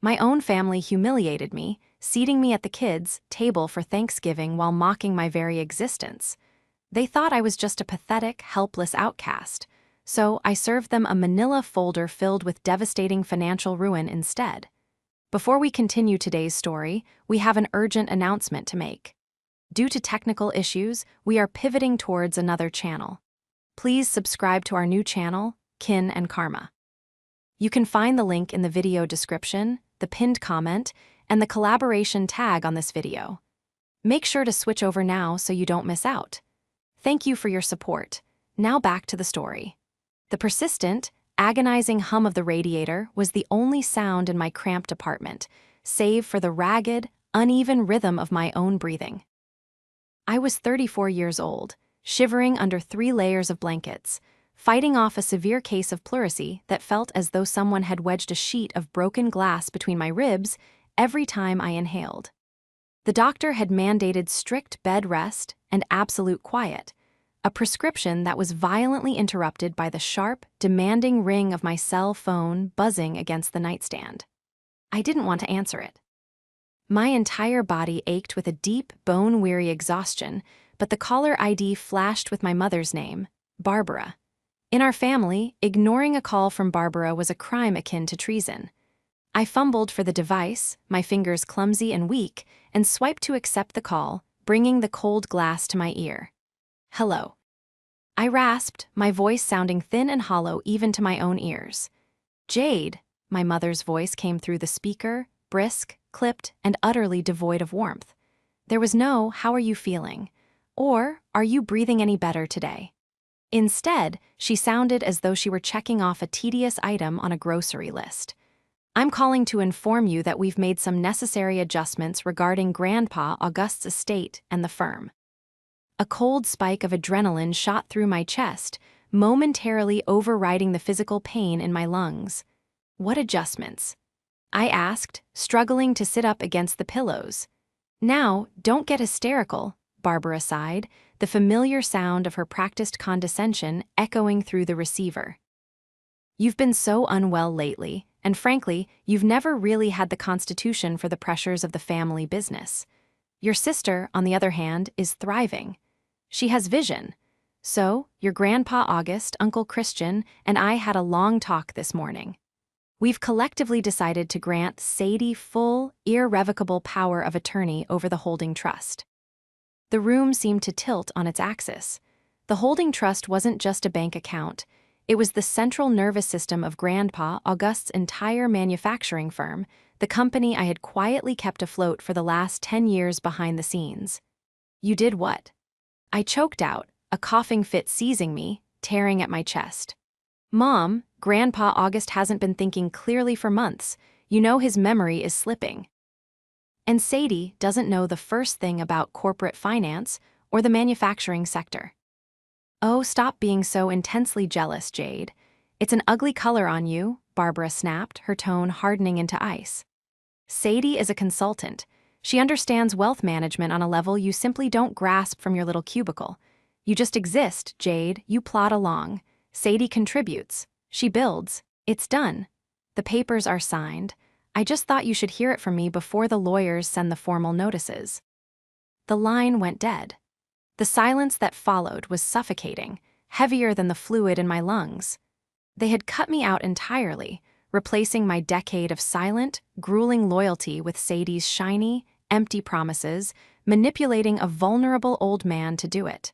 My own family humiliated me, seating me at the kids' table for Thanksgiving while mocking my very existence. They thought I was just a pathetic, helpless outcast, so I served them a manila folder filled with devastating financial ruin instead. Before we continue today's story, we have an urgent announcement to make. Due to technical issues, we are pivoting towards another channel. Please subscribe to our new channel, Kin and Karma. You can find the link in the video description, the pinned comment, and the collaboration tag on this video. Make sure to switch over now so you don't miss out. Thank you for your support. Now back to the story. The persistent, agonizing hum of the radiator was the only sound in my cramped apartment, save for the ragged, uneven rhythm of my own breathing. I was 34 years old, shivering under 3 layers of blankets, fighting off a severe case of pleurisy that felt as though someone had wedged a sheet of broken glass between my ribs every time I inhaled. The doctor had mandated strict bed rest and absolute quiet, a prescription that was violently interrupted by the sharp, demanding ring of my cell phone buzzing against the nightstand. I didn't want to answer it. My entire body ached with a deep, bone-weary exhaustion, but the caller ID flashed with my mother's name, Barbara. In our family, ignoring a call from Barbara was a crime akin to treason. I fumbled for the device, my fingers clumsy and weak, and swiped to accept the call, bringing the cold glass to my ear. "Hello." I rasped, my voice sounding thin and hollow even to my own ears. "Jade," my mother's voice came through the speaker, brisk, clipped, and utterly devoid of warmth. There was no "how are you feeling?" or "are you breathing any better today?" Instead, she sounded as though she were checking off a tedious item on a grocery list. "I'm calling to inform you that we've made some necessary adjustments regarding Grandpa August's estate and the firm." A cold spike of adrenaline shot through my chest, momentarily overriding the physical pain in my lungs. "What adjustments?" I asked, struggling to sit up against the pillows. "Now, don't get hysterical," Barbara sighed, the familiar sound of her practiced condescension echoing through the receiver. "You've been so unwell lately, and frankly, you've never really had the constitution for the pressures of the family business. Your sister, on the other hand, is thriving. She has vision. So, your Grandpa August, Uncle Christian, and I had a long talk this morning. We've collectively decided to grant Sadie full, irrevocable power of attorney over the holding trust." The room seemed to tilt on its axis. The holding trust wasn't just a bank account. It was the central nervous system of Grandpa August's entire manufacturing firm, the company I had quietly kept afloat for the last 10 years behind the scenes. "You did what?" I choked out, a coughing fit seizing me, tearing at my chest. "Mom, Grandpa August hasn't been thinking clearly for months. You know his memory is slipping. And Sadie doesn't know the first thing about corporate finance or the manufacturing sector." "Oh, stop being so intensely jealous, Jade. It's an ugly color on you," Barbara snapped, her tone hardening into ice. "Sadie is a consultant. She understands wealth management on a level you simply don't grasp from your little cubicle. You just exist, Jade, you plod along. Sadie contributes. She builds. It's done. The papers are signed. I just thought you should hear it from me before the lawyers send the formal notices." The line went dead. The silence that followed was suffocating, heavier than the fluid in my lungs. They had cut me out entirely, replacing my decade of silent, grueling loyalty with Sadie's shiny, empty promises, manipulating a vulnerable old man to do it.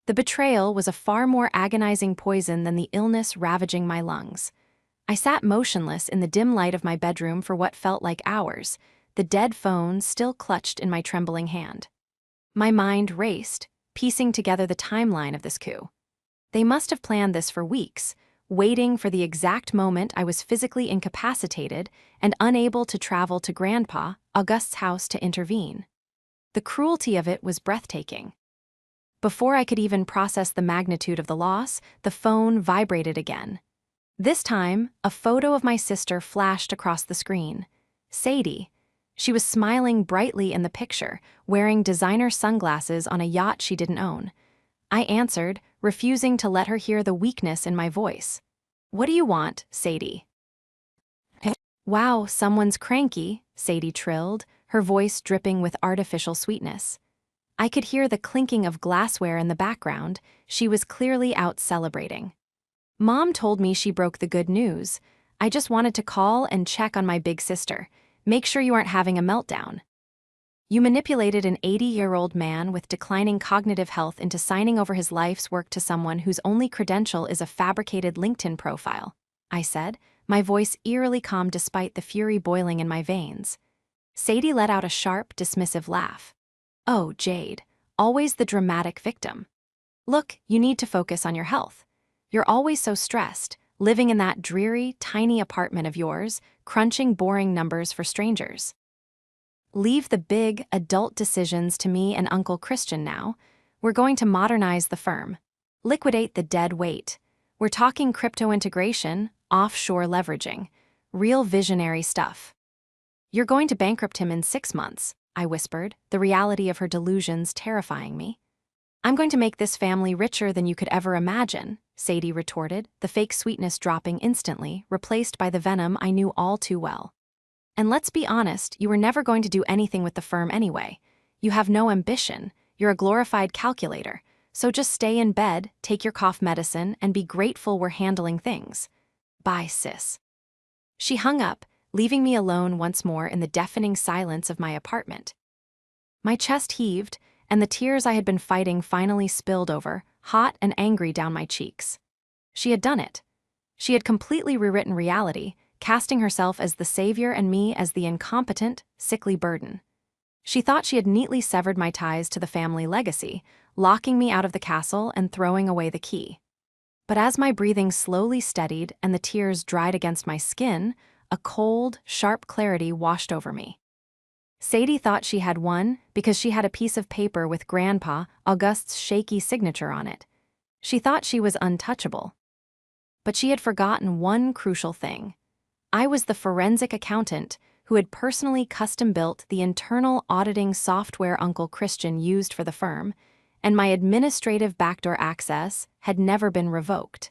The betrayal was a far more agonizing poison than the illness ravaging my lungs. I sat motionless in the dim light of my bedroom for what felt like hours, the dead phone still clutched in my trembling hand. My mind raced, piecing together the timeline of this coup. They must have planned this for weeks, waiting for the exact moment I was physically incapacitated and unable to travel to Grandpa August's house to intervene. The cruelty of it was breathtaking. Before I could even process the magnitude of the loss, the phone vibrated again. This time, a photo of my sister flashed across the screen. Sadie. She was smiling brightly in the picture, wearing designer sunglasses on a yacht she didn't own. I answered, refusing to let her hear the weakness in my voice. "What do you want, Sadie?" Wow, someone's cranky, Sadie trilled, her voice dripping with artificial sweetness. I could hear the clinking of glassware in the background. She was clearly out celebrating. Mom told me she broke the good news. I just wanted to call and check on my big sister. Make sure you aren't having a meltdown. You manipulated an 80-year-old man with declining cognitive health into signing over his life's work to someone whose only credential is a fabricated LinkedIn profile, I said, my voice eerily calm despite the fury boiling in my veins. Sadie let out a sharp, dismissive laugh. Oh, Jade, always the dramatic victim. Look, you need to focus on your health. You're always so stressed, living in that dreary, tiny apartment of yours, crunching boring numbers for strangers. Leave the big, adult decisions to me and Uncle Christian now. We're going to modernize the firm. Liquidate the dead weight. We're talking crypto integration, offshore leveraging. Real visionary stuff. You're going to bankrupt him in 6 months, I whispered, the reality of her delusions terrifying me. I'm going to make this family richer than you could ever imagine, Sadie retorted, the fake sweetness dropping instantly, replaced by the venom I knew all too well. And let's be honest, you were never going to do anything with the firm anyway. You have no ambition, you're a glorified calculator, so just stay in bed, take your cough medicine, and be grateful we're handling things. Bye, sis. She hung up, leaving me alone once more in the deafening silence of my apartment. My chest heaved, and the tears I had been fighting finally spilled over, hot and angry down my cheeks. She had done it. She had completely rewritten reality, casting herself as the savior and me as the incompetent, sickly burden. She thought she had neatly severed my ties to the family legacy, locking me out of the castle and throwing away the key. But as my breathing slowly steadied and the tears dried against my skin, a cold, sharp clarity washed over me. Sadie thought she had won because she had a piece of paper with Grandpa Auguste's shaky signature on it. She thought she was untouchable. But she had forgotten one crucial thing. I was the forensic accountant who had personally custom-built the internal auditing software Uncle Christian used for the firm, and my administrative backdoor access had never been revoked.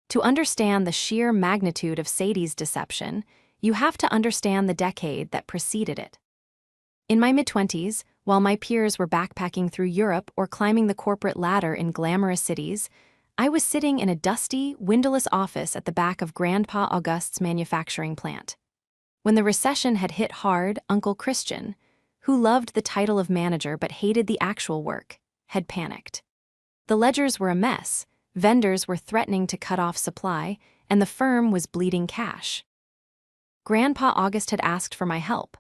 To understand the sheer magnitude of Sadie's deception, you have to understand the decade that preceded it. In my mid-20s, while my peers were backpacking through Europe or climbing the corporate ladder in glamorous cities, I was sitting in a dusty, windowless office at the back of Grandpa Auguste's manufacturing plant. When the recession had hit hard, Uncle Christian, who loved the title of manager but hated the actual work, had panicked. The ledgers were a mess, vendors were threatening to cut off supply, and the firm was bleeding cash. Grandpa Auguste had asked for my help.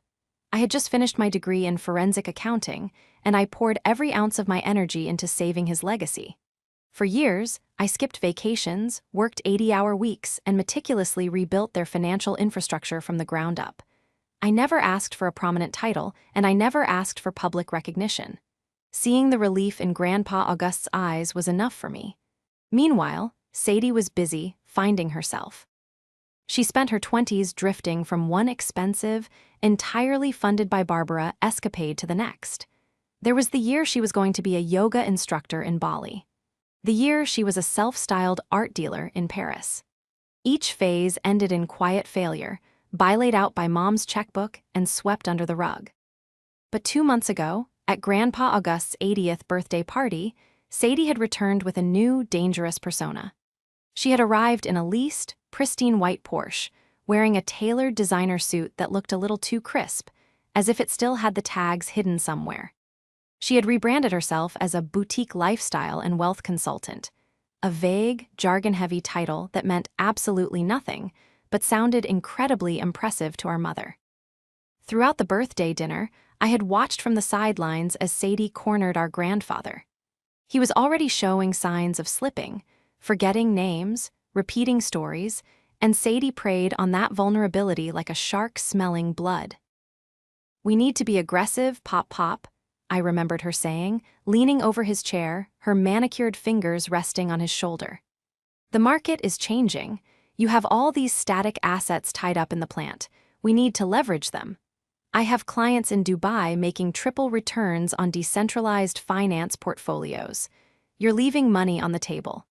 I had just finished my degree in forensic accounting, and I poured every ounce of my energy into saving his legacy. For years, I skipped vacations, worked 80-hour weeks, and meticulously rebuilt their financial infrastructure from the ground up. I never asked for a prominent title, and I never asked for public recognition. Seeing the relief in Grandpa Auguste's eyes was enough for me. Meanwhile, Sadie was busy finding herself. She spent her 20s drifting from one expensive, entirely funded by Barbara, escapade to the next. There was the year she was going to be a yoga instructor in Bali. The year she was a self-styled art dealer in Paris. Each phase ended in quiet failure, bailaid out by Mom's checkbook and swept under the rug. But 2 months ago, at Grandpa Auguste's 80th birthday party, Sadie had returned with a new, dangerous persona. She had arrived in a leased, pristine white Porsche, wearing a tailored designer suit that looked a little too crisp, as if it still had the tags hidden somewhere. She had rebranded herself as a boutique lifestyle and wealth consultant, a vague, jargon-heavy title that meant absolutely nothing, but sounded incredibly impressive to our mother. Throughout the birthday dinner, I had watched from the sidelines as Sadie cornered our grandfather. He was already showing signs of slipping, forgetting names, repeating stories, and Sadie preyed on that vulnerability like a shark smelling blood. "We need to be aggressive, Pop," I remembered her saying, leaning over his chair, her manicured fingers resting on his shoulder. "The market is changing. You have all these static assets tied up in the plant. We need to leverage them. I have clients in Dubai making triple returns on decentralized finance portfolios. You're leaving money on the table."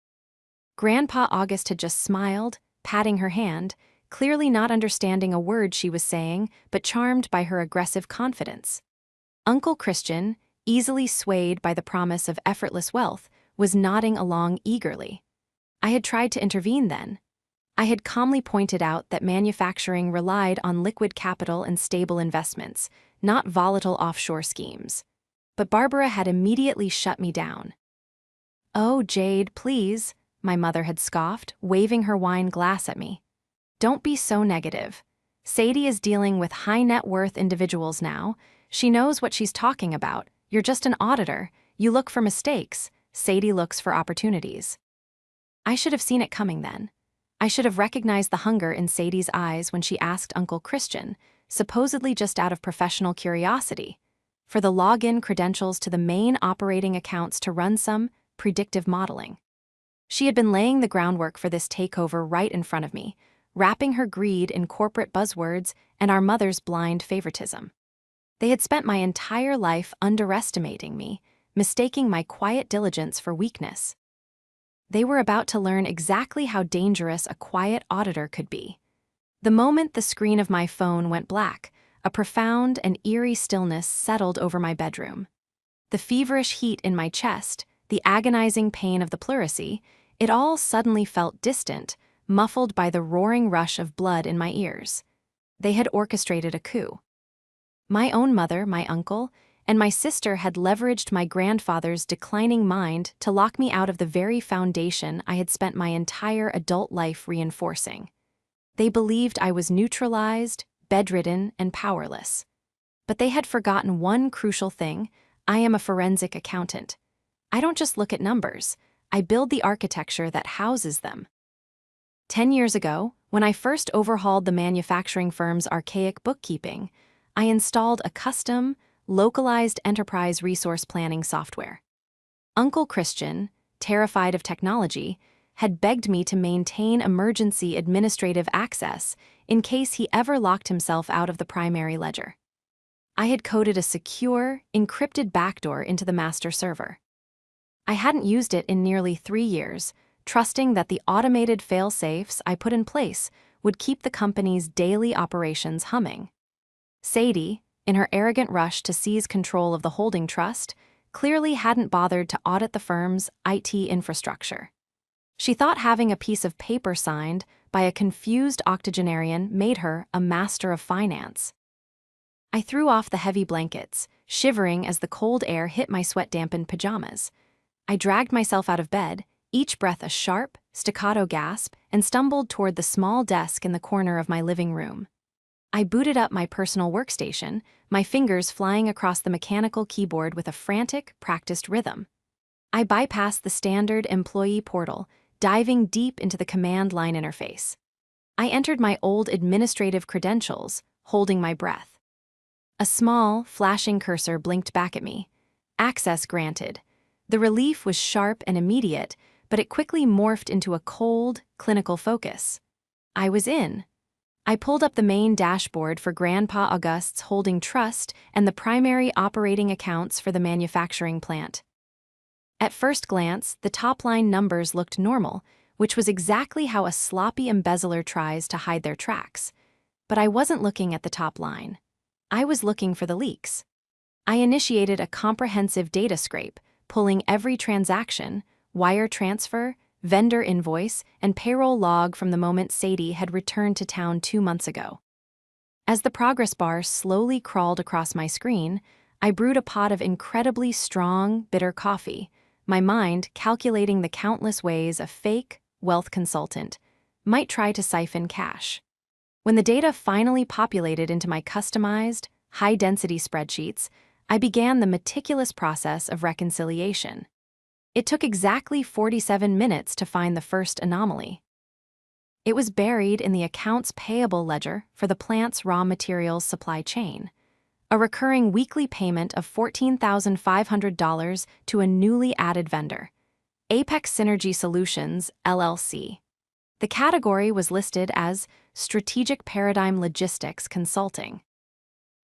Grandpa Auguste had just smiled, patting her hand, clearly not understanding a word she was saying, but charmed by her aggressive confidence. Uncle Christian, easily swayed by the promise of effortless wealth, was nodding along eagerly. I had tried to intervene then. I had calmly pointed out that manufacturing relied on liquid capital and stable investments, not volatile offshore schemes. But Barbara had immediately shut me down. "Oh, Jade, please," my mother had scoffed, waving her wine glass at me. "Don't be so negative. Sadie is dealing with high-net-worth individuals now. She knows what she's talking about. You're just an auditor. You look for mistakes. Sadie looks for opportunities." I should have seen it coming then. I should have recognized the hunger in Sadie's eyes when she asked Uncle Christian, supposedly just out of professional curiosity, for the login credentials to the main operating accounts to run some predictive modeling. She had been laying the groundwork for this takeover right in front of me, wrapping her greed in corporate buzzwords and our mother's blind favoritism. They had spent my entire life underestimating me, mistaking my quiet diligence for weakness. They were about to learn exactly how dangerous a quiet auditor could be. The moment the screen of my phone went black, a profound and eerie stillness settled over my bedroom. The feverish heat in my chest, the agonizing pain of the pleurisy, it all suddenly felt distant, muffled by the roaring rush of blood in my ears. They had orchestrated a coup. My own mother, my uncle, and my sister had leveraged my grandfather's declining mind to lock me out of the very foundation I had spent my entire adult life reinforcing. They believed I was neutralized, bedridden, and powerless. But they had forgotten one crucial thing: I am a forensic accountant. I don't just look at numbers, I build the architecture that houses them. 10 years ago, when I first overhauled the manufacturing firm's archaic bookkeeping, I installed a custom, localized enterprise resource planning software. Uncle Christian, terrified of technology, had begged me to maintain emergency administrative access in case he ever locked himself out of the primary ledger. I had coded a secure, encrypted backdoor into the master server. I hadn't used it in nearly 3 years, trusting that the automated fail-safes I put in place would keep the company's daily operations humming. Sadie, in her arrogant rush to seize control of the holding trust, clearly hadn't bothered to audit the firm's IT infrastructure. She thought having a piece of paper signed by a confused octogenarian made her a master of finance. I threw off the heavy blankets, shivering as the cold air hit my sweat-dampened pajamas. I dragged myself out of bed, each breath a sharp, staccato gasp, and stumbled toward the small desk in the corner of my living room. I booted up my personal workstation, my fingers flying across the mechanical keyboard with a frantic, practiced rhythm. I bypassed the standard employee portal, diving deep into the command line interface. I entered my old administrative credentials, holding my breath. A small, flashing cursor blinked back at me. Access granted. The relief was sharp and immediate, but it quickly morphed into a cold, clinical focus. I was in. I pulled up the main dashboard for Grandpa August's holding trust and the primary operating accounts for the manufacturing plant. At first glance, the top-line numbers looked normal, which was exactly how a sloppy embezzler tries to hide their tracks. But I wasn't looking at the top line. I was looking for the leaks. I initiated a comprehensive data scrape, pulling every transaction, wire transfer, vendor invoice, and payroll log from the moment Sadie had returned to town 2 months ago. As the progress bar slowly crawled across my screen, I brewed a pot of incredibly strong, bitter coffee, my mind calculating the countless ways a fake wealth consultant might try to siphon cash. When the data finally populated into my customized, high-density spreadsheets, I began the meticulous process of reconciliation. It took exactly 47 minutes to find the first anomaly. It was buried in the accounts payable ledger for the plant's raw materials supply chain, a recurring weekly payment of $14,500 to a newly added vendor, Apex Synergy Solutions, LLC. The category was listed as Strategic Paradigm Logistics Consulting.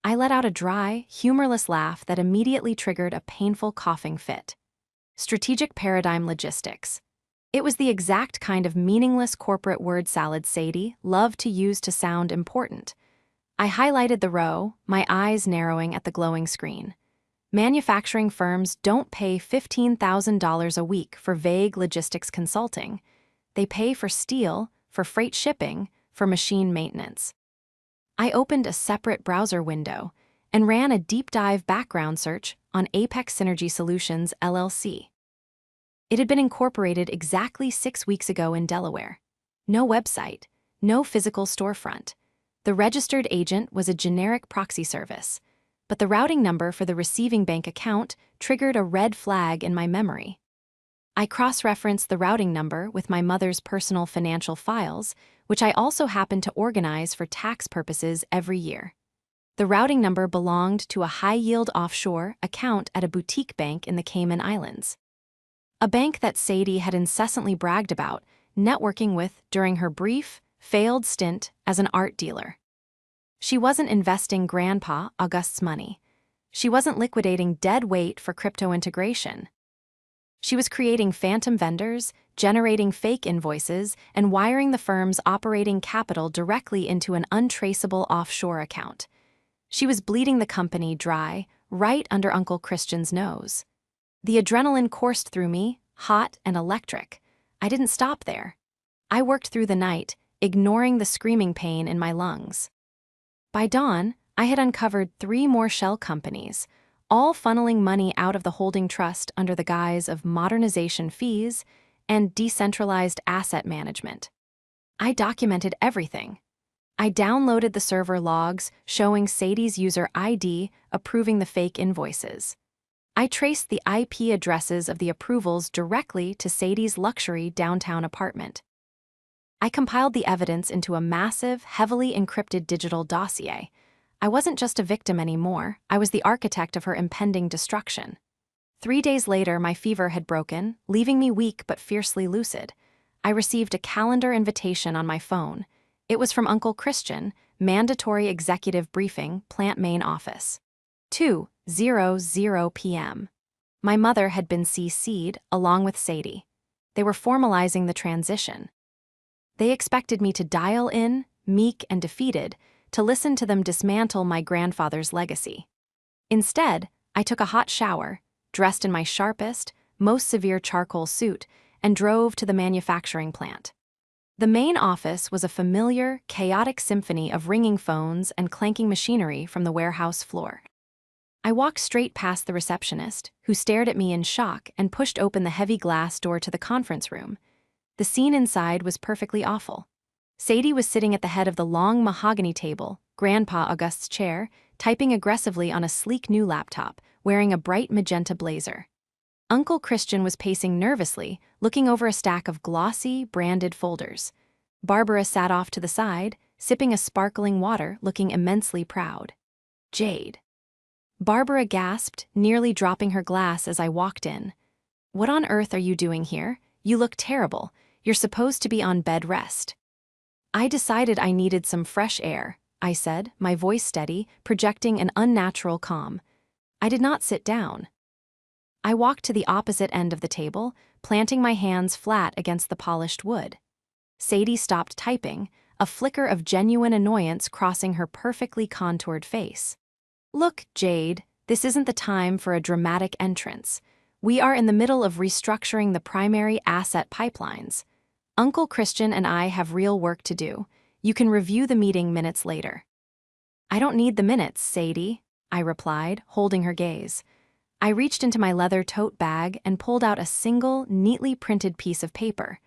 I let out a dry, humorless laugh that immediately triggered a painful coughing fit. Strategic Paradigm Logistics. It was the exact kind of meaningless corporate word salad Sadie loved to use to sound important. I highlighted the row, my eyes narrowing at the glowing screen. Manufacturing firms don't pay $15,000 a week for vague logistics consulting. They pay for steel, for freight shipping, for machine maintenance. I opened a separate browser window and ran a deep dive background search on Apex Synergy Solutions, LLC. It had been incorporated exactly 6 weeks ago in Delaware. No website, no physical storefront. The registered agent was a generic proxy service, but the routing number for the receiving bank account triggered a red flag in my memory. I cross-referenced the routing number with my mother's personal financial files, which I also happened to organize for tax purposes every year. The routing number belonged to a high-yield offshore account at a boutique bank in the Cayman Islands. A bank that Sadie had incessantly bragged about, networking with during her brief, failed stint as an art dealer. She wasn't investing Grandpa August's money. She wasn't liquidating dead weight for crypto integration. She was creating phantom vendors, generating fake invoices, and wiring the firm's operating capital directly into an untraceable offshore account. She was bleeding the company dry, right under Uncle Christian's nose. The adrenaline coursed through me, hot and electric. I didn't stop there. I worked through the night, ignoring the screaming pain in my lungs. By dawn, I had uncovered 3 more shell companies, all funneling money out of the holding trust under the guise of modernization fees and decentralized asset management. I documented everything. I downloaded the server logs showing Sadie's user ID approving the fake invoices. I traced the IP addresses of the approvals directly to Sadie's luxury downtown apartment. I compiled the evidence into a massive, heavily encrypted digital dossier. I wasn't just a victim anymore, I was the architect of her impending destruction. 3 days later, my fever had broken, leaving me weak but fiercely lucid. I received a calendar invitation on my phone. It was from Uncle Christian, mandatory executive briefing, plant main office. 2:00 p.m. My mother had been CC'd along with Sadie. They were formalizing the transition. They expected me to dial in, meek and defeated, to listen to them dismantle my grandfather's legacy. Instead, I took a hot shower, dressed in my sharpest, most severe charcoal suit, and drove to the manufacturing plant. The main office was a familiar, chaotic symphony of ringing phones and clanking machinery from the warehouse floor. I walked straight past the receptionist, who stared at me in shock and pushed open the heavy glass door to the conference room. The scene inside was perfectly awful. Sadie was sitting at the head of the long mahogany table, Grandpa August's chair, typing aggressively on a sleek new laptop, wearing a bright magenta blazer. Uncle Christian was pacing nervously, looking over a stack of glossy, branded folders. Barbara sat off to the side, sipping a sparkling water, looking immensely proud. Jade. Barbara gasped, nearly dropping her glass as I walked in. "What on earth are you doing here? You look terrible. You're supposed to be on bed rest." "I decided I needed some fresh air," I said, my voice steady, projecting an unnatural calm. I did not sit down. I walked to the opposite end of the table, planting my hands flat against the polished wood. Sadie stopped typing, a flicker of genuine annoyance crossing her perfectly contoured face. "Look, Jade, this isn't the time for a dramatic entrance. We are in the middle of restructuring the primary asset pipelines. Uncle Christian and I have real work to do. You can review the meeting minutes later." "I don't need the minutes, Sadie," I replied, holding her gaze. I reached into my leather tote bag and pulled out a single, neatly printed piece of paper.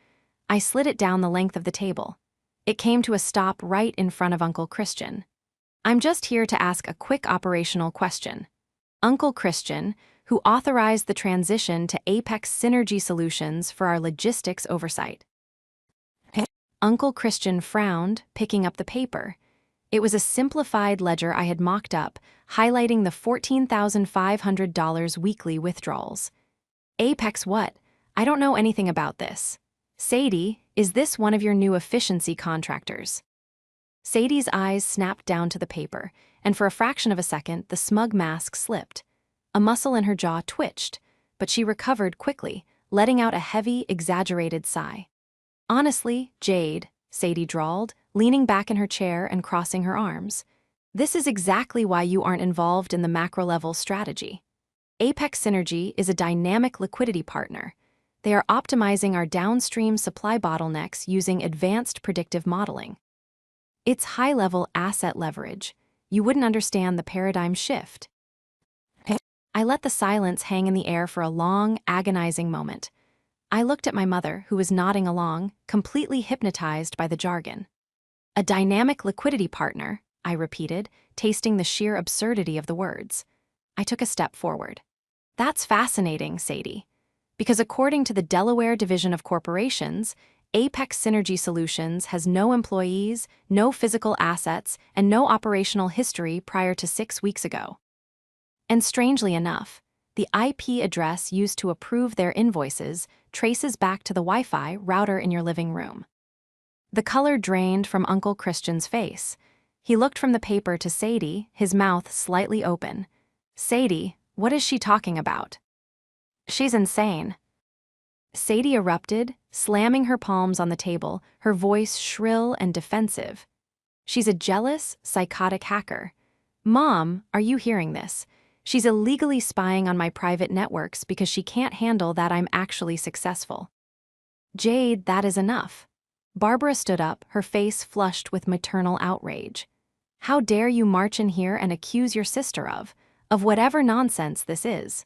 I slid it down the length of the table. It came to a stop right in front of Uncle Christian. "I'm just here to ask a quick operational question. Uncle Christian, who authorized the transition to Apex Synergy Solutions for our logistics oversight." Uncle Christian frowned, picking up the paper. It was a simplified ledger I had mocked up, highlighting the $14,500 weekly withdrawals. "Apex what? I don't know anything about this. Sadie, is this one of your new efficiency contractors?" Sadie's eyes snapped down to the paper, and for a fraction of a second, the smug mask slipped. A muscle in her jaw twitched, but she recovered quickly, letting out a heavy, exaggerated sigh. Honestly, Jade, Sadie drawled, leaning back in her chair and crossing her arms. This is exactly why you aren't involved in the macro-level strategy. Apex Synergy is a dynamic liquidity partner. They are optimizing our downstream supply bottlenecks using advanced predictive modeling. It's high-level asset leverage. You wouldn't understand the paradigm shift. I let the silence hang in the air for a long, agonizing moment. I looked at my mother, who was nodding along, completely hypnotized by the jargon. A dynamic liquidity partner, I repeated, tasting the sheer absurdity of the words. I took a step forward. That's fascinating, Sadie. Because according to the Delaware Division of Corporations, Apex Synergy Solutions has no employees, no physical assets, and no operational history prior to 6 weeks ago. And strangely enough, the IP address used to approve their invoices traces back to the Wi-Fi router in your living room. The color drained from Uncle Christian's face. He looked from the paper to Sadie, his mouth slightly open. Sadie, what is she talking about? She's insane. Sadie erupted, slamming her palms on the table, her voice shrill and defensive. She's a jealous, psychotic hacker. Mom, are you hearing this? She's illegally spying on my private networks because she can't handle that I'm actually successful. Jade, that is enough. Barbara stood up, her face flushed with maternal outrage. How dare you march in here and accuse your sister of whatever nonsense this is?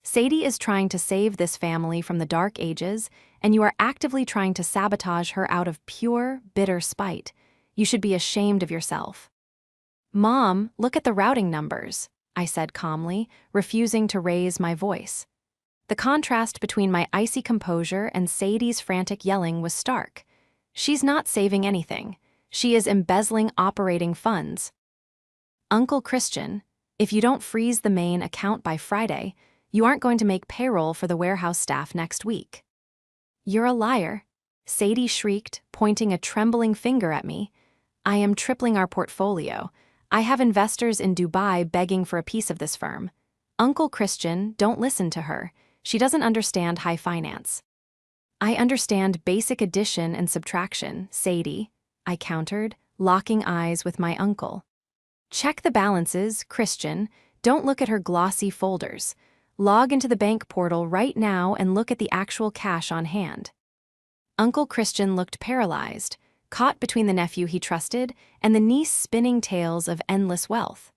Sadie is trying to save this family from the dark ages, and you are actively trying to sabotage her out of pure, bitter spite. You should be ashamed of yourself. Mom, look at the routing numbers, I said calmly, refusing to raise my voice. The contrast between my icy composure and Sadie's frantic yelling was stark. She's not saving anything. She is embezzling operating funds. Uncle Christian, if you don't freeze the main account by Friday, you aren't going to make payroll for the warehouse staff next week. You're a liar, Sadie shrieked, pointing a trembling finger at me. I am tripling our portfolio. I have investors in Dubai begging for a piece of this firm. Uncle Christian, don't listen to her. She doesn't understand high finance. I understand basic addition and subtraction, Sadie, I countered, locking eyes with my uncle. Check the balances, Christian. Don't look at her glossy folders. Log into the bank portal right now and look at the actual cash on hand. Uncle Christian looked paralyzed, caught between the nephew he trusted and the niece spinning tales of endless wealth.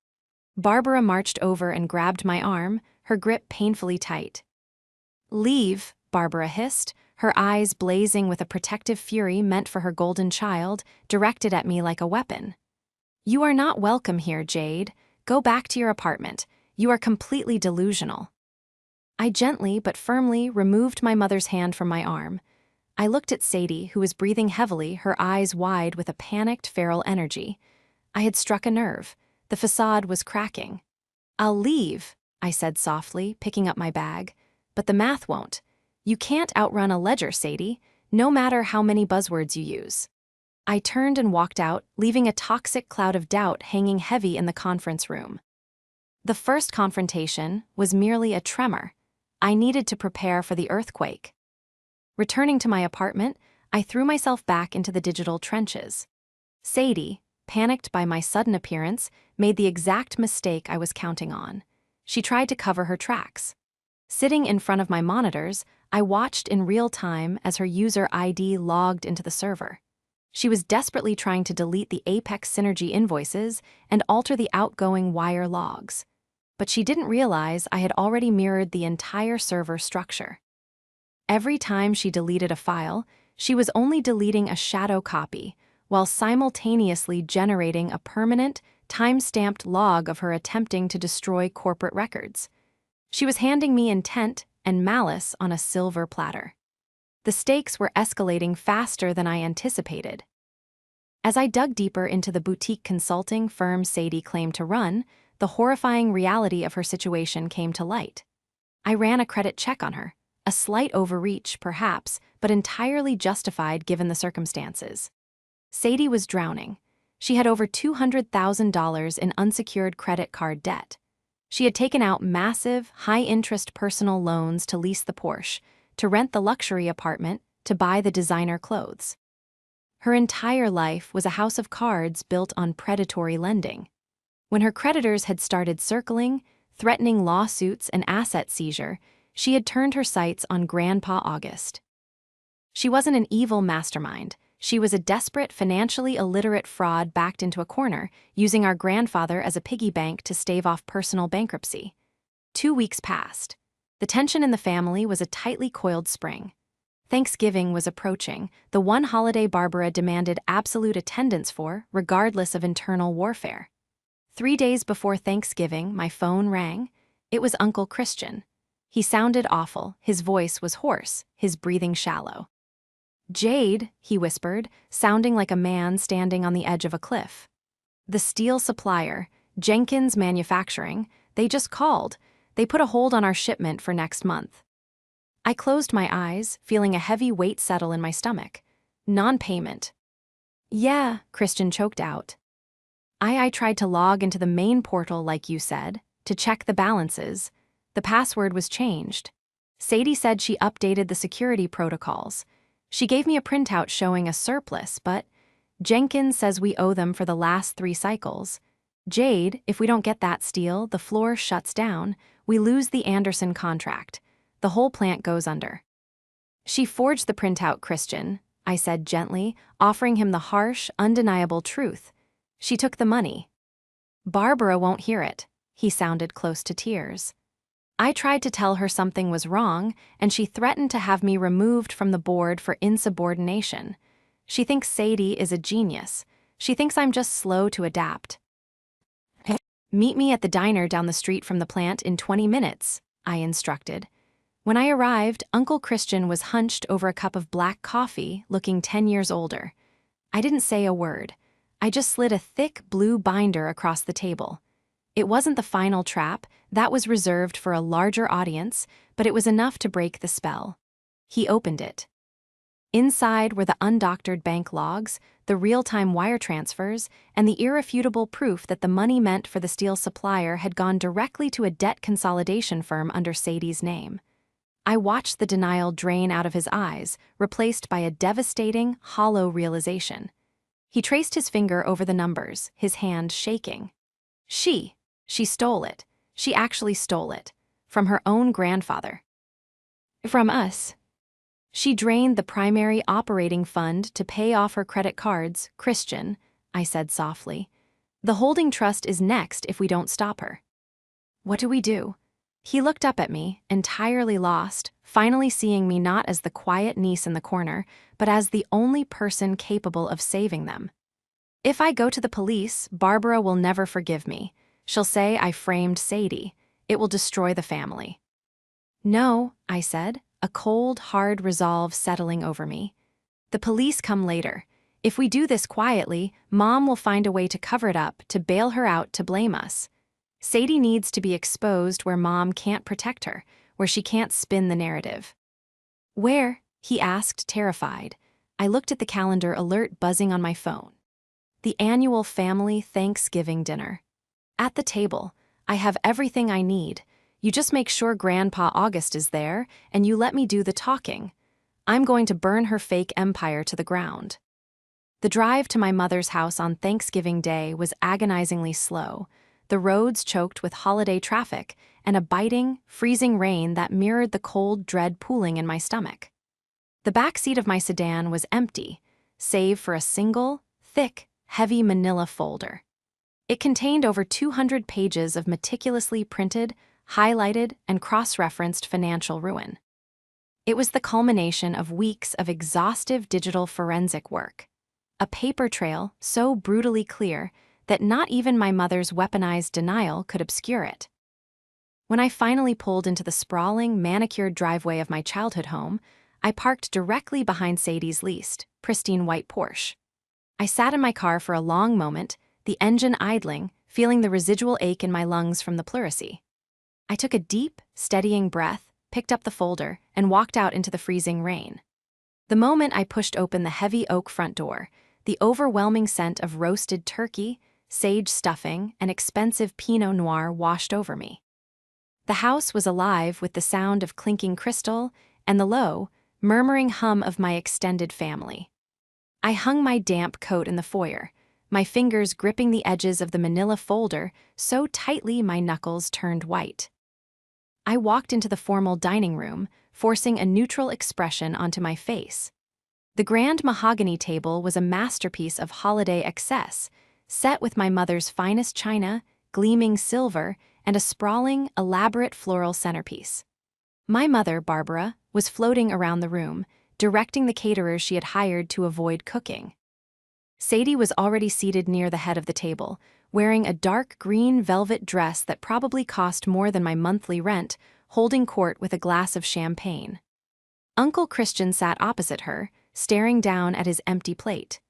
Barbara marched over and grabbed my arm, her grip painfully tight. Leave, Barbara hissed, her eyes blazing with a protective fury meant for her golden child, directed at me like a weapon. You are not welcome here, Jade. Go back to your apartment. You are completely delusional. I gently but firmly removed my mother's hand from my arm. I looked at Sadie, who was breathing heavily, her eyes wide with a panicked feral energy. I had struck a nerve. The facade was cracking. I'll leave, I said softly, picking up my bag. But the math won't. You can't outrun a ledger, Sadie, no matter how many buzzwords you use. I turned and walked out, leaving a toxic cloud of doubt hanging heavy in the conference room. The first confrontation was merely a tremor. I needed to prepare for the earthquake. Returning to my apartment, I threw myself back into the digital trenches. Sadie, panicked by my sudden appearance, made the exact mistake I was counting on. She tried to cover her tracks. Sitting in front of my monitors, I watched in real time as her user ID logged into the server. She was desperately trying to delete the Apex Synergy invoices and alter the outgoing wire logs. But she didn't realize I had already mirrored the entire server structure. Every time she deleted a file, she was only deleting a shadow copy, while simultaneously generating a permanent, time-stamped log of her attempting to destroy corporate records. She was handing me intent and malice on a silver platter. The stakes were escalating faster than I anticipated. As I dug deeper into the boutique consulting firm Sadie claimed to run, the horrifying reality of her situation came to light. I ran a credit check on her, a slight overreach, perhaps, but entirely justified given the circumstances. Sadie was drowning. She had over $200,000 in unsecured credit card debt. She had taken out massive, high-interest personal loans to lease the Porsche, to rent the luxury apartment, to buy the designer clothes. Her entire life was a house of cards built on predatory lending. When her creditors had started circling, threatening lawsuits and asset seizure, she had turned her sights on Grandpa August. She wasn't an evil mastermind. She was a desperate, financially illiterate fraud backed into a corner, using our grandfather as a piggy bank to stave off personal bankruptcy. 2 weeks passed. The tension in the family was a tightly coiled spring. Thanksgiving was approaching, the one holiday Barbara demanded absolute attendance for, regardless of internal warfare. 3 days before Thanksgiving, my phone rang. It was Uncle Christian. He sounded awful, his voice was hoarse, his breathing shallow. "Jade," he whispered, sounding like a man standing on the edge of a cliff. "The steel supplier, Jenkins Manufacturing, they just called. They put a hold on our shipment for next month." I closed my eyes, feeling a heavy weight settle in my stomach. Non-payment. "Yeah," Christian choked out. I tried to log into the main portal like you said, to check the balances. The password was changed. Sadie said she updated the security protocols. She gave me a printout showing a surplus, but Jenkins says we owe them for the last 3 cycles. "Jade, if we don't get that steel, the floor shuts down. We lose the Anderson contract. The whole plant goes under." "She forged the printout, Christian," I said gently, offering him the harsh, undeniable truth. "She took the money." "Barbara won't hear it." He sounded close to tears. "I tried to tell her something was wrong, and she threatened to have me removed from the board for insubordination. She thinks Sadie is a genius. She thinks I'm just slow to adapt." "Meet me at the diner down the street from the plant in 20 minutes, I instructed. When I arrived, Uncle Christian was hunched over a cup of black coffee, looking 10 years older. I didn't say a word. I just slid a thick blue binder across the table. It wasn't the final trap, that was reserved for a larger audience, but it was enough to break the spell. He opened it. Inside were the undoctored bank logs, the real-time wire transfers, and the irrefutable proof that the money meant for the steel supplier had gone directly to a debt consolidation firm under Sadie's name. I watched the denial drain out of his eyes, replaced by a devastating, hollow realization. He traced his finger over the numbers, his hand shaking. She stole it. She actually stole it. From her own grandfather. From us. She drained the primary operating fund to pay off her credit cards, Christian, I said softly. The holding trust is next if we don't stop her. What do we do? He looked up at me, entirely lost, finally seeing me not as the quiet niece in the corner, but as the only person capable of saving them. If I go to the police, Barbara will never forgive me. She'll say I framed Sadie. It will destroy the family. No, I said, a cold, hard resolve settling over me. The police come later. If we do this quietly, Mom will find a way to cover it up, to bail her out, to blame us. Sadie needs to be exposed where Mom can't protect her, where she can't spin the narrative. Where? He asked, terrified. I looked at the calendar alert buzzing on my phone. The annual family Thanksgiving dinner. At the table, I have everything I need. You just make sure Grandpa August is there, and you let me do the talking. I'm going to burn her fake empire to the ground. The drive to my mother's house on Thanksgiving Day was agonizingly slow, the roads choked with holiday traffic, and a biting, freezing rain that mirrored the cold dread pooling in my stomach. The back seat of my sedan was empty, save for a single, thick, heavy manila folder. It contained over 200 pages of meticulously printed, highlighted, and cross-referenced financial ruin. It was the culmination of weeks of exhaustive digital forensic work. A paper trail so brutally clear that not even my mother's weaponized denial could obscure it. When I finally pulled into the sprawling, manicured driveway of my childhood home, I parked directly behind Sadie's leased, pristine white Porsche. I sat in my car for a long moment, the engine idling, feeling the residual ache in my lungs from the pleurisy. I took a deep, steadying breath, picked up the folder, and walked out into the freezing rain. The moment I pushed open the heavy oak front door, the overwhelming scent of roasted turkey, sage stuffing, and expensive Pinot Noir washed over me. The house was alive with the sound of clinking crystal and the low, murmuring hum of my extended family. I hung my damp coat in the foyer, my fingers gripping the edges of the manila folder so tightly my knuckles turned white. I walked into the formal dining room, forcing a neutral expression onto my face. The grand mahogany table was a masterpiece of holiday excess, set with my mother's finest china, gleaming silver, and a sprawling, elaborate floral centerpiece. My mother, Barbara, was floating around the room, directing the caterers she had hired to avoid cooking. Sadie was already seated near the head of the table, wearing a dark green velvet dress that probably cost more than my monthly rent, holding court with a glass of champagne. Uncle Christian sat opposite her, staring down at his empty plate.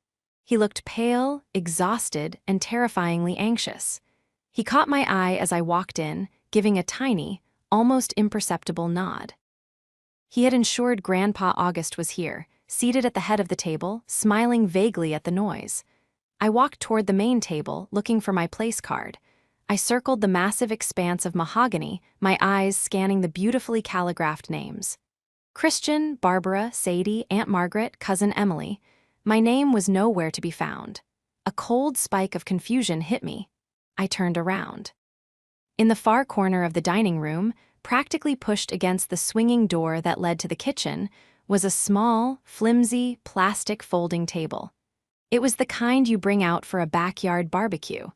He looked pale, exhausted, and terrifyingly anxious. He caught my eye as I walked in, giving a tiny, almost imperceptible nod. He had ensured Grandpa August was here, seated at the head of the table, smiling vaguely at the noise. I walked toward the main table, looking for my place card. I circled the massive expanse of mahogany, my eyes scanning the beautifully calligraphed names. Christian, Barbara, Sadie, Aunt Margaret, Cousin Emily. My name was nowhere to be found. A cold spike of confusion hit me. I turned around. In the far corner of the dining room, practically pushed against the swinging door that led to the kitchen, was a small, flimsy, plastic folding table. It was the kind you bring out for a backyard barbecue.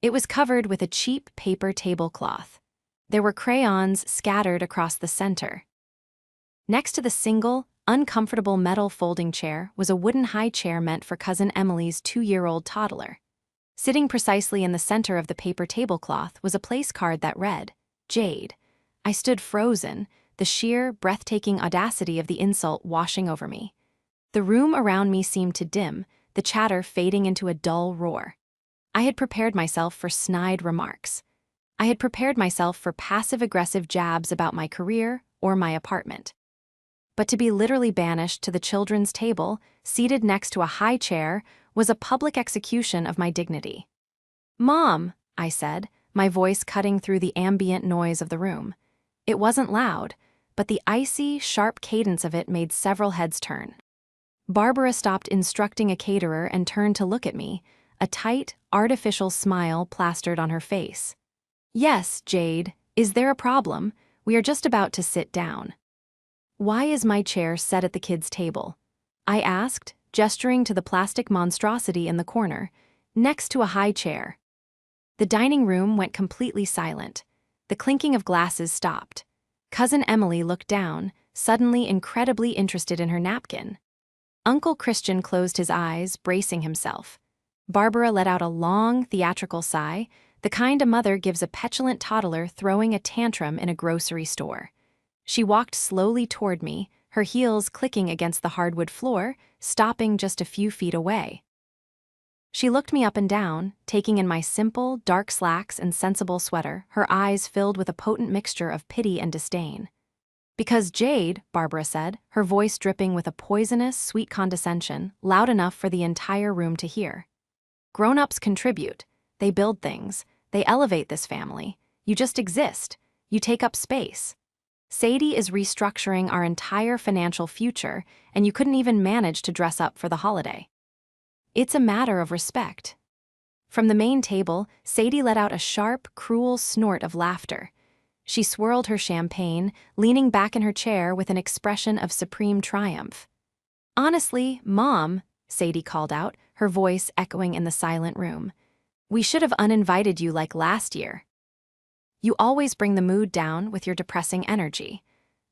It was covered with a cheap paper tablecloth. There were crayons scattered across the center. Next to the single, uncomfortable metal folding chair was a wooden high chair meant for Cousin Emily's 2-year-old toddler. Sitting precisely in the center of the paper tablecloth was a place card that read, Jade. I stood frozen, the sheer, breathtaking audacity of the insult washing over me. The room around me seemed to dim, the chatter fading into a dull roar. I had prepared myself for snide remarks. I had prepared myself for passive-aggressive jabs about my career or my apartment. But to be literally banished to the children's table, seated next to a high chair, was a public execution of my dignity. "Mom," I said, my voice cutting through the ambient noise of the room. It wasn't loud, but the icy, sharp cadence of it made several heads turn. Barbara stopped instructing a caterer and turned to look at me, a tight, artificial smile plastered on her face. "Yes, Jade, is there a problem? We are just about to sit down." "Why is my chair set at the kids' table?" I asked, gesturing to the plastic monstrosity in the corner, next to a high chair. The dining room went completely silent. The clinking of glasses stopped. Cousin Emily looked down, suddenly incredibly interested in her napkin. Uncle Christian closed his eyes, bracing himself. Barbara let out a long, theatrical sigh, the kind a mother gives a petulant toddler throwing a tantrum in a grocery store. She walked slowly toward me, her heels clicking against the hardwood floor, stopping just a few feet away. She looked me up and down, taking in my simple, dark slacks and sensible sweater, her eyes filled with a potent mixture of pity and disdain. "Because Jade," Barbara said, her voice dripping with a poisonous, sweet condescension, loud enough for the entire room to hear. "Grown-ups contribute. They build things. They elevate this family. You just exist. You take up space. Sadie is restructuring our entire financial future, and you couldn't even manage to dress up for the holiday. It's a matter of respect." From the main table, Sadie let out a sharp, cruel snort of laughter. She swirled her champagne, leaning back in her chair with an expression of supreme triumph. "Honestly, Mom," Sadie called out, her voice echoing in the silent room, "we should have uninvited you like last year. You always bring the mood down with your depressing energy.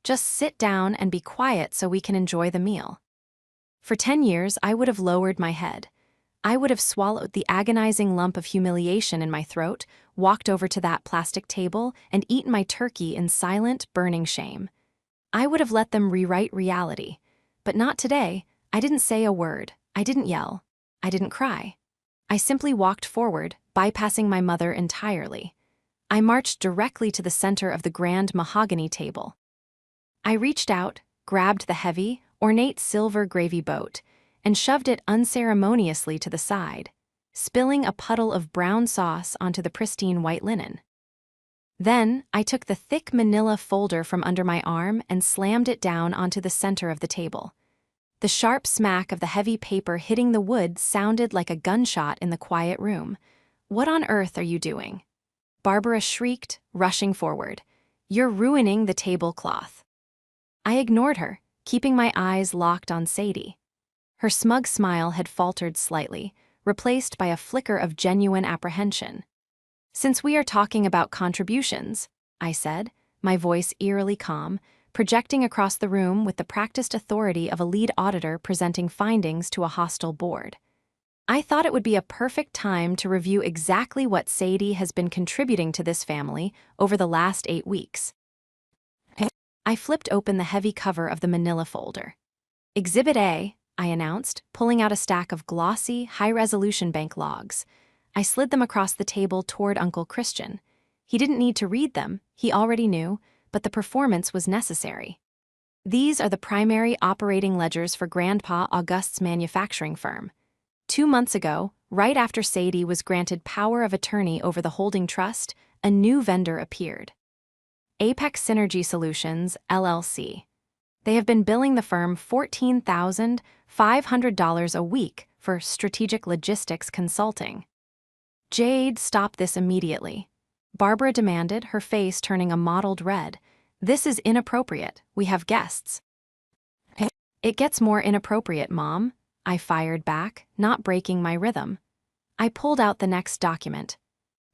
Just sit down and be quiet so we can enjoy the meal." For 10 years, I would have lowered my head. I would have swallowed the agonizing lump of humiliation in my throat, walked over to that plastic table, and eaten my turkey in silent, burning shame. I would have let them rewrite reality. But not today. I didn't say a word. I didn't yell. I didn't cry. I simply walked forward, bypassing my mother entirely. I marched directly to the center of the grand mahogany table. I reached out, grabbed the heavy, ornate silver gravy boat, and shoved it unceremoniously to the side, spilling a puddle of brown sauce onto the pristine white linen. Then, I took the thick manila folder from under my arm and slammed it down onto the center of the table. The sharp smack of the heavy paper hitting the wood sounded like a gunshot in the quiet room. "What on earth are you doing?" Barbara shrieked, rushing forward. "You're ruining the tablecloth." I ignored her, keeping my eyes locked on Sadie. Her smug smile had faltered slightly, replaced by a flicker of genuine apprehension. "Since we are talking about contributions," I said, my voice eerily calm, projecting across the room with the practiced authority of a lead auditor presenting findings to a hostile board. "I thought it would be a perfect time to review exactly what Sadie has been contributing to this family over the last 8 weeks. I flipped open the heavy cover of the manila folder. "Exhibit A," I announced, pulling out a stack of glossy, high-resolution bank logs. I slid them across the table toward Uncle Christian. He didn't need to read them, he already knew, but the performance was necessary. "These are the primary operating ledgers for Grandpa August's manufacturing firm. 2 months ago, right after Sadie was granted power of attorney over the holding trust, a new vendor appeared. Apex Synergy Solutions, LLC. They have been billing the firm $14,500 a week for strategic logistics consulting." "Jade, stop this immediately," Barbara demanded, her face turning a mottled red. "This is inappropriate. We have guests." "It gets more inappropriate, Mom," I fired back, not breaking my rhythm. I pulled out the next document.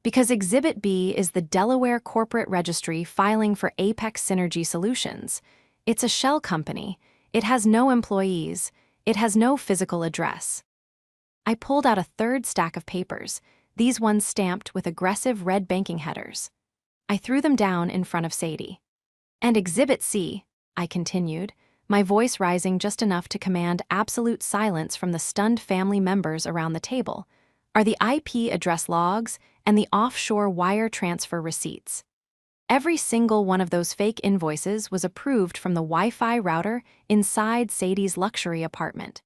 "Because Exhibit B is the Delaware Corporate Registry filing for Apex Synergy Solutions. It's a shell company. It has no employees. It has no physical address." I pulled out a third stack of papers, these ones stamped with aggressive red banking headers. I threw them down in front of Sadie. "And Exhibit C," I continued, my voice rising just enough to command absolute silence from the stunned family members around the table, "are the IP address logs and the offshore wire transfer receipts. Every single one of those fake invoices was approved from the Wi-Fi router inside Sadie's luxury apartment.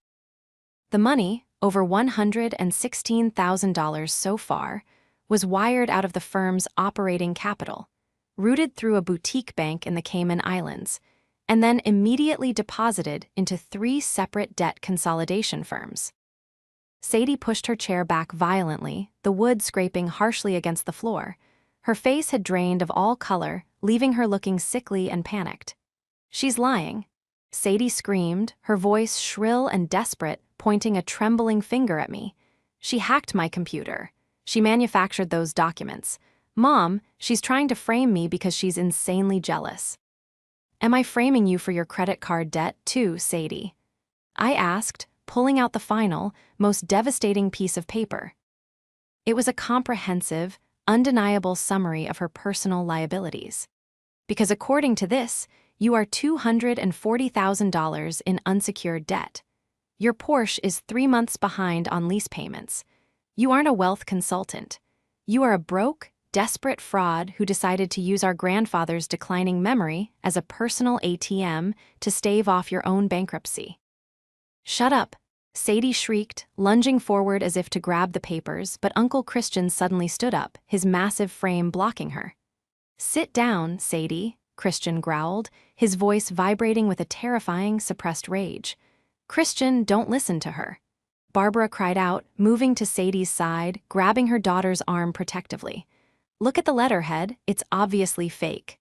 The money, over $116,000 so far, was wired out of the firm's operating capital, routed through a boutique bank in the Cayman Islands, and then immediately deposited into 3 separate debt consolidation firms." Sadie pushed her chair back violently, the wood scraping harshly against the floor. Her face had drained of all color, leaving her looking sickly and panicked. "She's lying," Sadie screamed, her voice shrill and desperate, pointing a trembling finger at me. "She hacked my computer. She manufactured those documents. Mom, she's trying to frame me because she's insanely jealous." "Am I framing you for your credit card debt too, Sadie?" I asked, pulling out the final, most devastating piece of paper. It was a comprehensive, undeniable summary of her personal liabilities. "Because according to this, you are $240,000 in unsecured debt. Your Porsche is 3 months behind on lease payments. You aren't a wealth consultant. You are a broke, desperate fraud who decided to use our grandfather's declining memory as a personal ATM to stave off your own bankruptcy." "Shut up," Sadie shrieked, lunging forward as if to grab the papers, but Uncle Christian suddenly stood up, his massive frame blocking her. "Sit down, Sadie," Christian growled, his voice vibrating with a terrifying, suppressed rage. "Christian, don't listen to her." Barbara cried out, moving to Sadie's side, grabbing her daughter's arm protectively. "Look at the letterhead, it's obviously fake.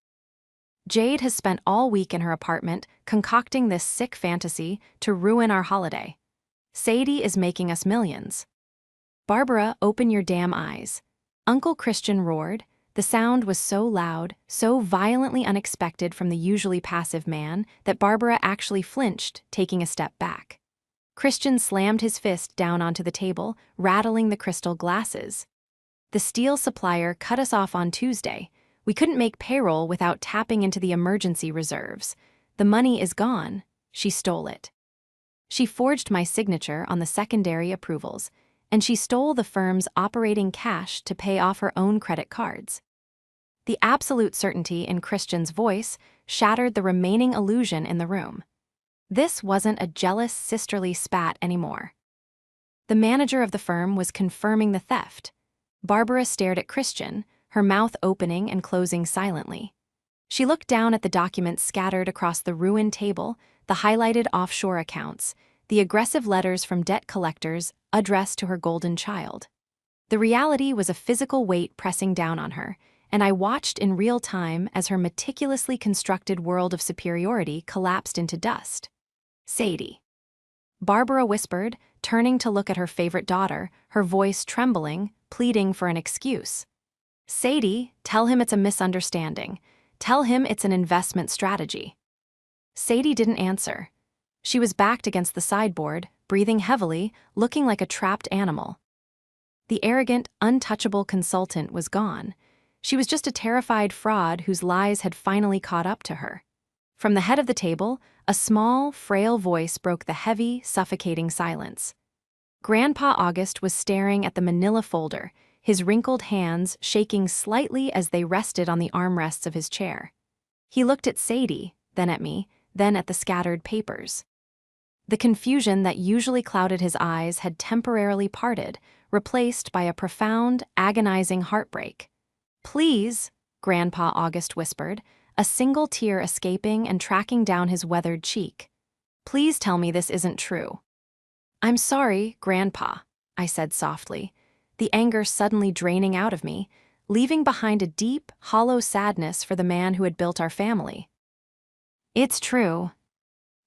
Jade has spent all week in her apartment concocting this sick fantasy to ruin our holiday. Sadie is making us millions." "Barbara, open your damn eyes," Uncle Christian roared. The sound was so loud, so violently unexpected from the usually passive man, that Barbara actually flinched, taking a step back. Christian slammed his fist down onto the table, rattling the crystal glasses. "The steel supplier cut us off on Tuesday. We couldn't make payroll without tapping into the emergency reserves. The money is gone. She stole it. She forged my signature on the secondary approvals, and she stole the firm's operating cash to pay off her own credit cards." The absolute certainty in Christian's voice shattered the remaining illusion in the room. This wasn't a jealous, sisterly spat anymore. The manager of the firm was confirming the theft. Barbara stared at Christian, her mouth opening and closing silently. She looked down at the documents scattered across the ruined table, the highlighted offshore accounts, the aggressive letters from debt collectors addressed to her golden child. The reality was a physical weight pressing down on her, and I watched in real time as her meticulously constructed world of superiority collapsed into dust. "Sadie," Barbara whispered, turning to look at her favorite daughter, her voice trembling, pleading for an excuse. "Sadie, tell him it's a misunderstanding. Tell him it's an investment strategy." Sadie didn't answer. She was backed against the sideboard, breathing heavily, looking like a trapped animal. The arrogant, untouchable consultant was gone. She was just a terrified fraud whose lies had finally caught up to her. From the head of the table, a small, frail voice broke the heavy, suffocating silence. Grandpa August was staring at the manila folder, his wrinkled hands shaking slightly as they rested on the armrests of his chair. He looked at Sadie, then at me, then at the scattered papers. The confusion that usually clouded his eyes had temporarily parted, replaced by a profound, agonizing heartbreak. "Please," Grandpa August whispered, a single tear escaping and tracking down his weathered cheek. "Please tell me this isn't true." "I'm sorry, Grandpa," I said softly, the anger suddenly draining out of me, leaving behind a deep, hollow sadness for the man who had built our family. "It's true."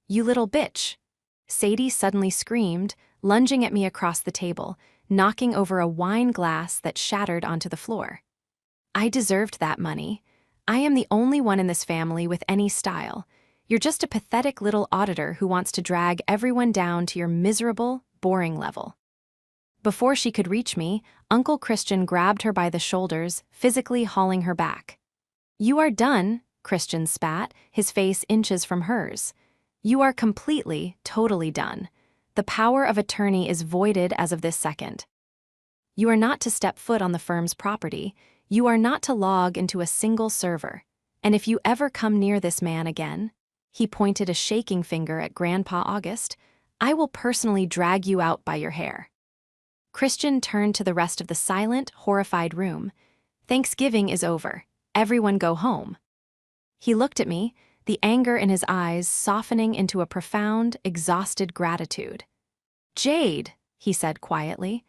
"You little bitch," Sadie suddenly screamed, lunging at me across the table, knocking over a wine glass that shattered onto the floor. "I deserved that money. I am the only one in this family with any style. You're just a pathetic little auditor who wants to drag everyone down to your miserable, boring level." Before she could reach me, Uncle Christian grabbed her by the shoulders, physically hauling her back. "You are done," Christian spat, his face inches from hers. "You are completely, totally done. The power of attorney is voided as of this second. You are not to step foot on the firm's property. You are not to log into a single server. And if you ever come near this man again," he pointed a shaking finger at Grandpa August, "I will personally drag you out by your hair." Christian turned to the rest of the silent, horrified room. "Thanksgiving is over. Everyone go home." He looked at me, the anger in his eyes softening into a profound, exhausted gratitude. "Jade," he said quietly,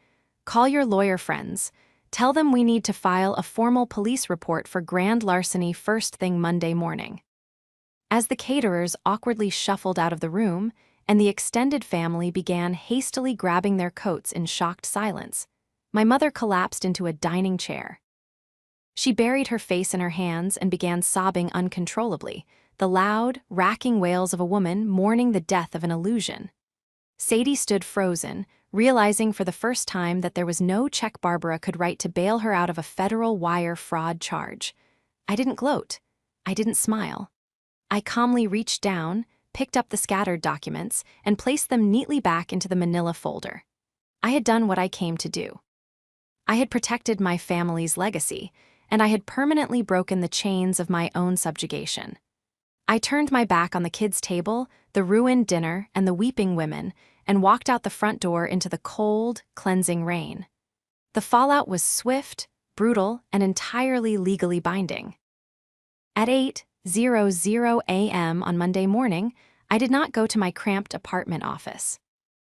"call your lawyer friends. Tell them we need to file a formal police report for grand larceny first thing Monday morning." As the caterers awkwardly shuffled out of the room, and the extended family began hastily grabbing their coats in shocked silence, my mother collapsed into a dining chair. She buried her face in her hands and began sobbing uncontrollably, the loud, racking wails of a woman mourning the death of an illusion. Sadie stood frozen, realizing for the first time that there was no check Barbara could write to bail her out of a federal wire fraud charge. I didn't gloat. I didn't smile. I calmly reached down, picked up the scattered documents, and placed them neatly back into the manila folder. I had done what I came to do. I had protected my family's legacy, and I had permanently broken the chains of my own subjugation. I turned my back on the kids' table, the ruined dinner, and the weeping women, and walked out the front door into the cold, cleansing rain. The fallout was swift, brutal, and entirely legally binding. At 8:00 a.m. on Monday morning, I did not go to my cramped apartment office.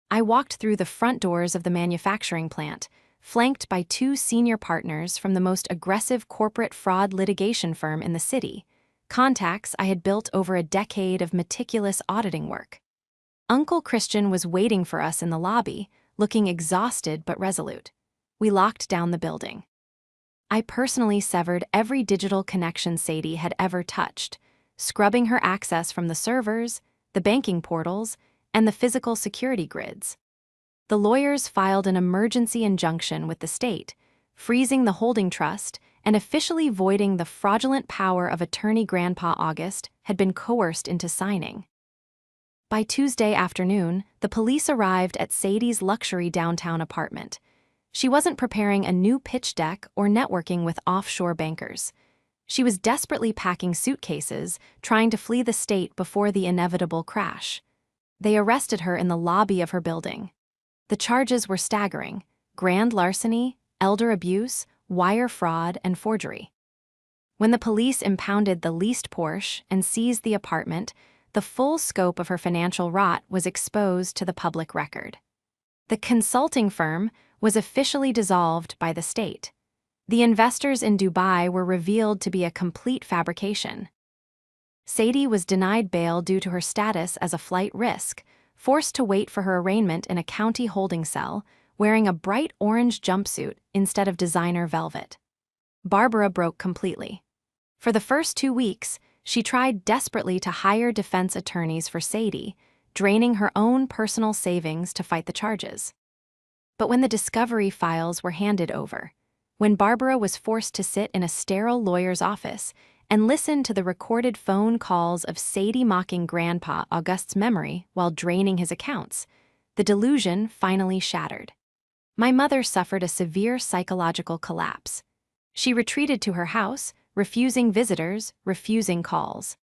I walked through the front doors of the manufacturing plant, flanked by two senior partners from the most aggressive corporate fraud litigation firm in the city, contacts I had built over a decade of meticulous auditing work. Uncle Christian was waiting for us in the lobby, looking exhausted but resolute. We locked down the building. I personally severed every digital connection Sadie had ever touched, scrubbing her access from the servers, the banking portals, and the physical security grids. The lawyers filed an emergency injunction with the state, freezing the holding trust and officially voiding the fraudulent power of attorney Grandpa August had been coerced into signing. By Tuesday afternoon, the police arrived at Sadie's luxury downtown apartment. She wasn't preparing a new pitch deck or networking with offshore bankers. She was desperately packing suitcases, trying to flee the state before the inevitable crash. They arrested her in the lobby of her building. The charges were staggering: grand larceny, elder abuse, wire fraud, and forgery. When the police impounded the leased Porsche and seized the apartment, the full scope of her financial rot was exposed to the public record. The consulting firm was officially dissolved by the state. The investors in Dubai were revealed to be a complete fabrication. Sadie was denied bail due to her status as a flight risk, forced to wait for her arraignment in a county holding cell, wearing a bright orange jumpsuit instead of designer velvet. Barbara broke completely. For the first 2 weeks, she tried desperately to hire defense attorneys for Sadie, draining her own personal savings to fight the charges. But when the discovery files were handed over, when Barbara was forced to sit in a sterile lawyer's office and listen to the recorded phone calls of Sadie mocking Grandpa Auguste's memory while draining his accounts, the delusion finally shattered. My mother suffered a severe psychological collapse. She retreated to her house, refusing visitors, refusing calls.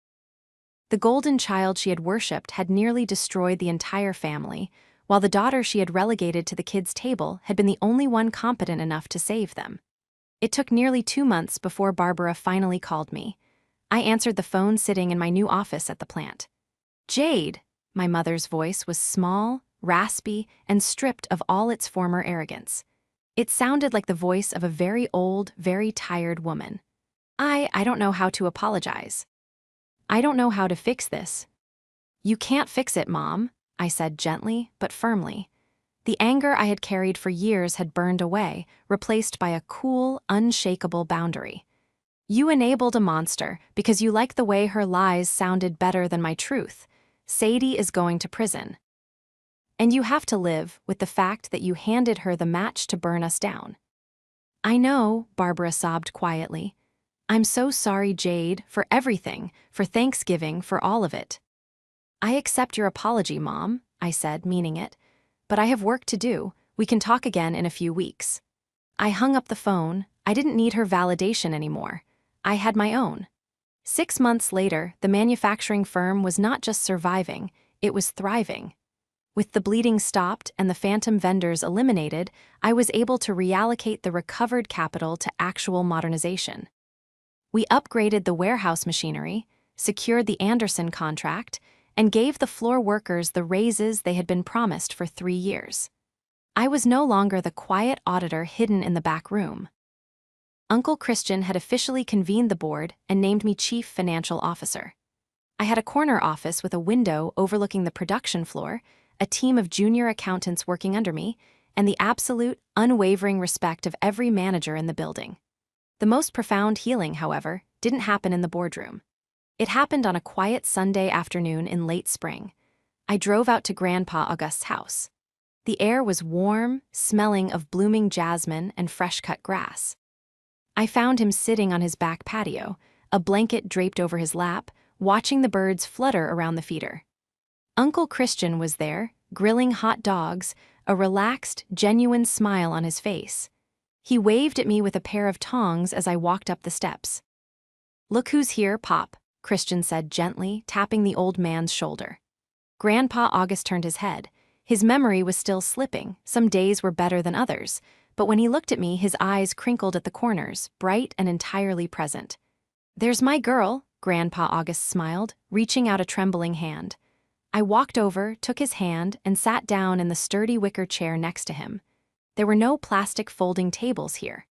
The golden child she had worshipped had nearly destroyed the entire family, while the daughter she had relegated to the kids' table had been the only one competent enough to save them. It took nearly 2 months before Barbara finally called me. I answered the phone sitting in my new office at the plant. "Jade," my mother's voice was small, raspy, and stripped of all its former arrogance. It sounded like the voice of a very old, very tired woman. I don't know how to apologize. I don't know how to fix this." "You can't fix it, Mom," I said gently but firmly. The anger I had carried for years had burned away, replaced by a cool, unshakable boundary. "You enabled a monster because you liked the way her lies sounded better than my truth. Sadie is going to prison. And you have to live with the fact that you handed her the match to burn us down." "I know," Barbara sobbed quietly. "I'm so sorry, Jade, for everything, for Thanksgiving, for all of it." "I accept your apology, Mom," I said, meaning it. "But I have work to do. We can talk again in a few weeks." I hung up the phone. I didn't need her validation anymore. I had my own. 6 months later, the manufacturing firm was not just surviving, it was thriving. With the bleeding stopped and the phantom vendors eliminated, I was able to reallocate the recovered capital to actual modernization. We upgraded the warehouse machinery, secured the Anderson contract, and gave the floor workers the raises they had been promised for 3 years. I was no longer the quiet auditor hidden in the back room. Uncle Christian had officially convened the board and named me Chief Financial Officer. I had a corner office with a window overlooking the production floor, a team of junior accountants working under me, and the absolute, unwavering respect of every manager in the building. The most profound healing, however, didn't happen in the boardroom. It happened on a quiet Sunday afternoon in late spring. I drove out to Grandpa Auguste's house. The air was warm, smelling of blooming jasmine and fresh-cut grass. I found him sitting on his back patio, a blanket draped over his lap, watching the birds flutter around the feeder. Uncle Christian was there, grilling hot dogs, a relaxed, genuine smile on his face. He waved at me with a pair of tongs as I walked up the steps. "Look who's here, Pop," Christian said gently, tapping the old man's shoulder. Grandpa August turned his head. His memory was still slipping, some days were better than others, but when he looked at me, his eyes crinkled at the corners, bright and entirely present. "There's my girl," Grandpa August smiled, reaching out a trembling hand. I walked over, took his hand, and sat down in the sturdy wicker chair next to him. There were no plastic folding tables here.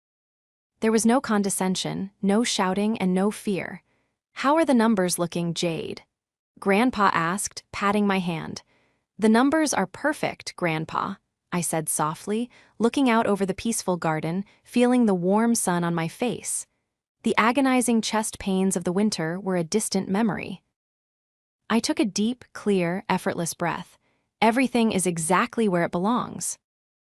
There was no condescension, no shouting, and no fear. "How are the numbers looking, Jade?" Grandpa asked, patting my hand. "The numbers are perfect, Grandpa," I said softly, looking out over the peaceful garden, feeling the warm sun on my face. The agonizing chest pains of the winter were a distant memory. I took a deep, clear, effortless breath. Everything is exactly where it belongs.